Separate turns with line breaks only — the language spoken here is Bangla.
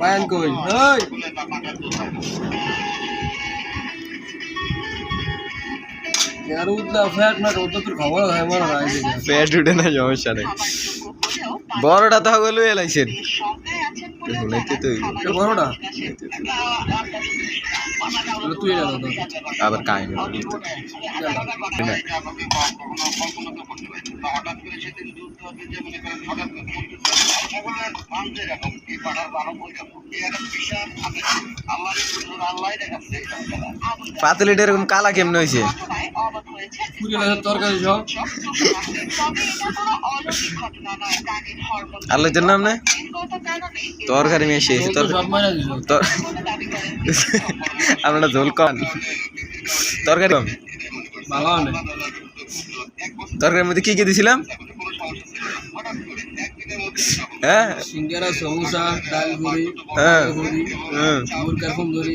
বায়ান কই ওই यार उतना फैट ना रोड तो खावा है मारा है
ফ্যাট উঠে না সমস্যা নেই বড়টা তো হলো এলাইছেন শুনাইতে তো
ये बरोड़ा तू ये ना
আবার কাই না পাতলিটা এরকম কালা কেমন হয়েছে
पूरी लगा तरकारी जाओ
আল্লাহর নাম না তরকারি মেশে এসে
तो सब मारा दियो
আমরা ঝোল কম তরকারি কম
ভালো না
তরকারির মধ্যে কি কি দিছিলাম হ্যাঁ
সিঙ্গারা সমোসা ডাল পুরি
হ্যাঁ
পুরি
হ্যাঁ
মুরগা কুন্দরি